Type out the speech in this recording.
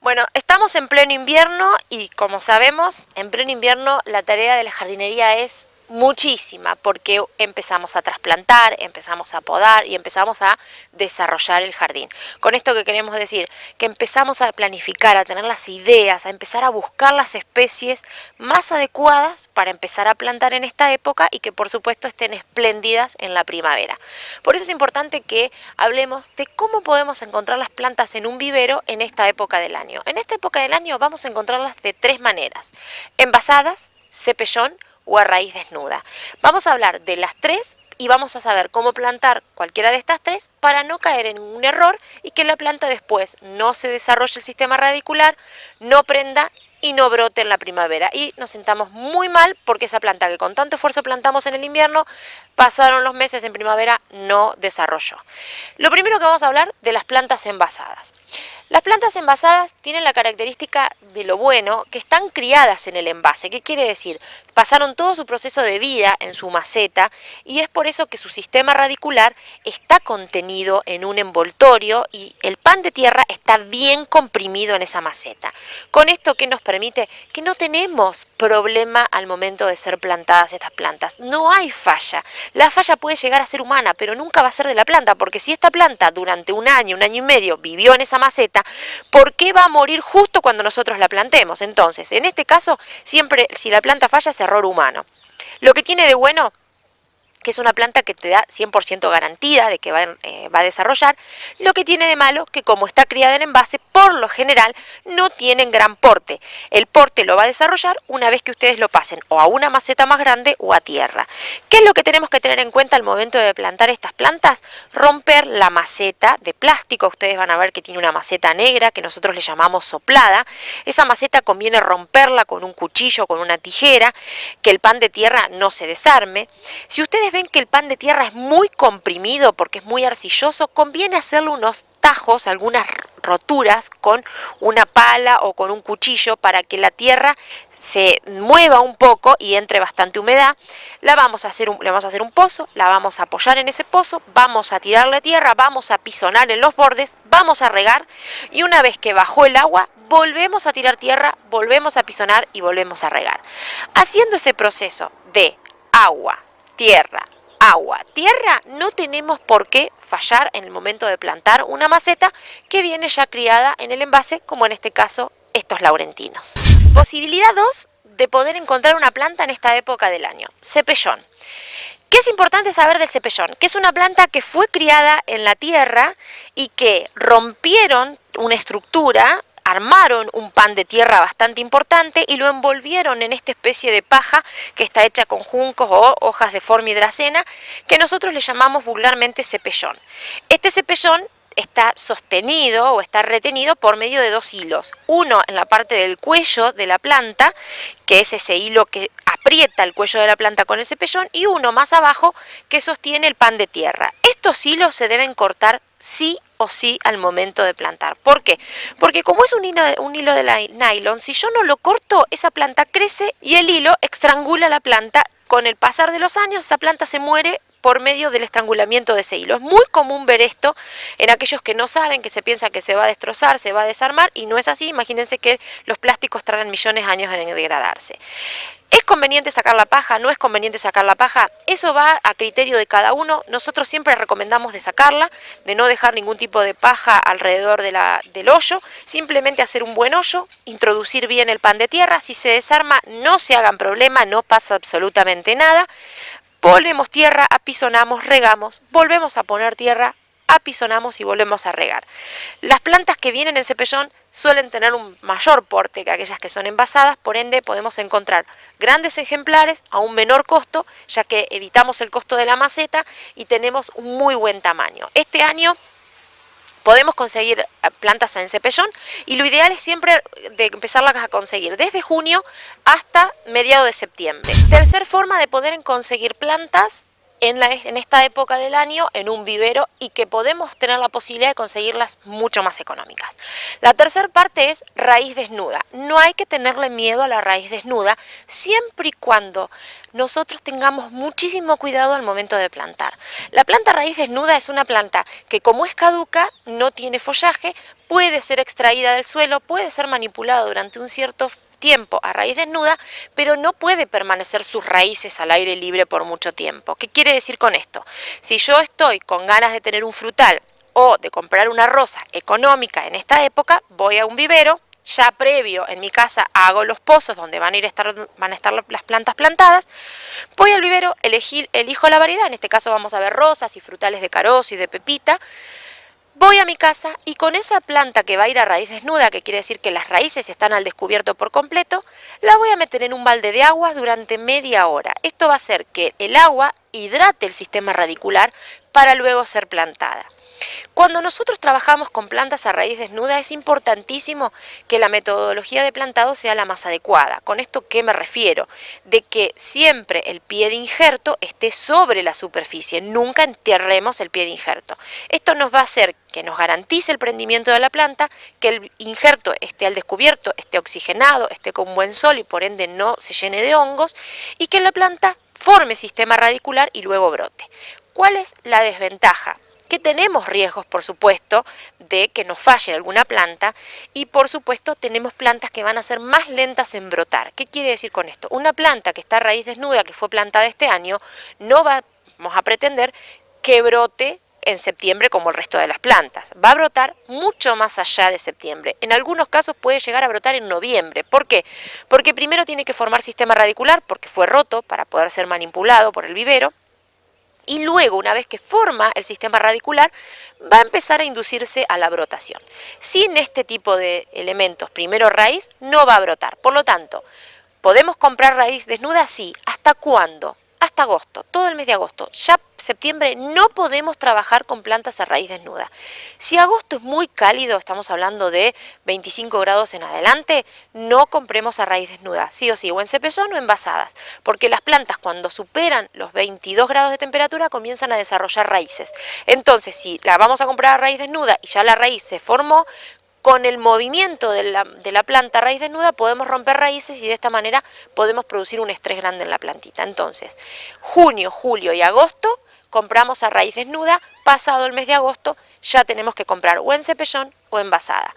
Bueno, estamos en pleno invierno y como sabemos, en pleno invierno la tarea de la jardinería es muchísima porque empezamos a trasplantar, empezamos a podar y empezamos a desarrollar el jardín. Con esto que queremos decir, que empezamos a planificar, a tener las ideas, a empezar a buscar las especies más adecuadas para empezar a plantar en esta época y que por supuesto estén espléndidas en la primavera. Por eso es importante que hablemos de cómo podemos encontrar las plantas en un vivero en esta época del año. En esta época del año vamos a encontrarlas de tres maneras: envasadas, cepellón o a raíz desnuda. Vamos a hablar de las tres y vamos a saber cómo plantar cualquiera de estas tres para no caer en un error y que la planta después no se desarrolle el sistema radicular, no prenda y no brote en la primavera y nos sintamos muy mal porque esa planta que con tanto esfuerzo plantamos en el invierno, pasaron los meses en primavera, no desarrolló. Lo primero que vamos a hablar de las plantas envasadas. Las plantas envasadas tienen la característica de lo bueno que están criadas en el envase. ¿Qué quiere decir? Pasaron todo su proceso de vida en su maceta y es por eso que su sistema radicular está contenido en un envoltorio y el pan de tierra está bien comprimido en esa maceta. Con esto, ¿qué nos permite? Que no tenemos problema al momento de ser plantadas estas plantas. No hay falla. La falla puede llegar a ser humana, pero nunca va a ser de la planta, porque si esta planta durante un año y medio vivió en esa maceta, ¿por qué va a morir justo cuando nosotros la plantemos? Entonces, en este caso, siempre si la planta falla es error humano. Lo que tiene de bueno, que es una planta que te da 100% garantía de que va a desarrollar. Lo que tiene de malo, que como está criada en envase, por lo general no tienen gran porte. El porte lo va a desarrollar una vez que ustedes lo pasen o a una maceta más grande o a tierra. ¿Qué es lo que tenemos que tener en cuenta al momento de plantar estas plantas? Romper la maceta de plástico. Ustedes van a ver que tiene una maceta negra que nosotros le llamamos soplada. Esa maceta conviene romperla con un cuchillo, con una tijera, que el pan de tierra no se desarme. Si ustedes ven que el pan de tierra es muy comprimido porque es muy arcilloso, conviene hacerle unos tajos, algunas roturas con una pala o con un cuchillo para que la tierra se mueva un poco y entre bastante humedad. Le vamos a hacer un pozo, la vamos a apoyar en ese pozo, vamos a tirarle tierra, vamos a pisonar en los bordes, vamos a regar y una vez que bajó el agua, volvemos a tirar tierra, volvemos a pisonar y volvemos a regar. Haciendo ese proceso de agua, tierra, no tenemos por qué fallar en el momento de plantar una maceta que viene ya criada en el envase, como en este caso estos laurentinos. Posibilidad 2 de poder encontrar una planta en esta época del año: cepellón. ¿Qué es importante saber del cepellón? Que es una planta que fue criada en la tierra y que rompieron una estructura, armaron un pan de tierra bastante importante y lo envolvieron en esta especie de paja que está hecha con juncos o hojas de formidracena, que nosotros le llamamos vulgarmente cepellón. Este cepellón está sostenido o está retenido por medio de dos hilos. Uno en la parte del cuello de la planta, que es ese hilo que aprieta el cuello de la planta con el cepellón, y uno más abajo que sostiene el pan de tierra. Estos hilos se deben cortar sí o sí al momento de plantar. ¿Por qué? Porque como es un hilo de nylon, si yo no lo corto, esa planta crece y el hilo estrangula la planta. Con el pasar de los años, esa planta se muere por medio del estrangulamiento de ese hilo. Es muy común ver esto en aquellos que no saben, que se piensa que se va a destrozar, se va a desarmar, y no es así. Imagínense que los plásticos tardan millones de años en degradarse. ¿Es conveniente sacar la paja? ¿No es conveniente sacar la paja? Eso va a criterio de cada uno. Nosotros siempre recomendamos de sacarla, de no dejar ningún tipo de paja alrededor del hoyo, simplemente hacer un buen hoyo, introducir bien el pan de tierra. Si se desarma, no se hagan problema, no pasa absolutamente nada. Ponemos tierra, apisonamos, regamos, volvemos a poner tierra, apisonamos y volvemos a regar. Las plantas que vienen en cepellón suelen tener un mayor porte que aquellas que son envasadas, por ende podemos encontrar grandes ejemplares a un menor costo, ya que evitamos el costo de la maceta y tenemos un muy buen tamaño. Este año podemos conseguir plantas en cepellón y lo ideal es siempre de empezarlas a conseguir desde junio hasta mediados de septiembre. Tercer forma de poder conseguir plantas en esta época del año en un vivero y que podemos tener la posibilidad de conseguirlas mucho más económicas. La tercera parte es raíz desnuda. No hay que tenerle miedo a la raíz desnuda siempre y cuando nosotros tengamos muchísimo cuidado al momento de plantar. La planta raíz desnuda es una planta que, como es caduca, no tiene follaje, puede ser extraída del suelo, puede ser manipulada durante un cierto tiempo a raíz desnuda, pero no puede permanecer sus raíces al aire libre por mucho tiempo. ¿Qué quiere decir con esto? Si yo estoy con ganas de tener un frutal o de comprar una rosa económica en esta época, voy a un vivero, ya previo en mi casa hago los pozos donde van a estar las plantas plantadas, voy al vivero, elijo la variedad, en este caso vamos a ver rosas y frutales de carozo y de pepita. Voy a mi casa y con esa planta que va a ir a raíz desnuda, que quiere decir que las raíces están al descubierto por completo, la voy a meter en un balde de agua durante media hora. Esto va a hacer que el agua hidrate el sistema radicular para luego ser plantada. Cuando nosotros trabajamos con plantas a raíz desnuda es importantísimo que la metodología de plantado sea la más adecuada. ¿Con esto qué me refiero? De que siempre el pie de injerto esté sobre la superficie, nunca enterremos el pie de injerto. Esto nos va a hacer que nos garantice el prendimiento de la planta, que el injerto esté al descubierto, esté oxigenado, esté con buen sol y por ende no se llene de hongos y que la planta forme sistema radicular y luego brote. ¿Cuál es la desventaja? Que tenemos riesgos, por supuesto, de que nos falle alguna planta y, por supuesto, tenemos plantas que van a ser más lentas en brotar. ¿Qué quiere decir con esto? Una planta que está a raíz desnuda, que fue plantada este año, no vamos a pretender que brote en septiembre como el resto de las plantas. Va a brotar mucho más allá de septiembre. En algunos casos puede llegar a brotar en noviembre. ¿Por qué? Porque primero tiene que formar sistema radicular, porque fue roto para poder ser manipulado por el vivero. Y luego, una vez que forma el sistema radicular, va a empezar a inducirse a la brotación. Sin este tipo de elementos, primero raíz, no va a brotar. Por lo tanto, ¿podemos comprar raíz desnuda? Sí. ¿Hasta cuándo? Hasta agosto, todo el mes de agosto. Ya septiembre no podemos trabajar con plantas a raíz desnuda. Si agosto es muy cálido, estamos hablando de 25 grados en adelante, no compremos a raíz desnuda, sí o sí, o en cepellón o envasadas, porque las plantas cuando superan los 22 grados de temperatura comienzan a desarrollar raíces. Entonces, si la vamos a comprar a raíz desnuda y ya la raíz se formó, con el movimiento de la planta a raíz desnuda podemos romper raíces y de esta manera podemos producir un estrés grande en la plantita. Entonces, junio, julio y agosto compramos a raíz desnuda, pasado el mes de agosto ya tenemos que comprar o en cepellón o envasada.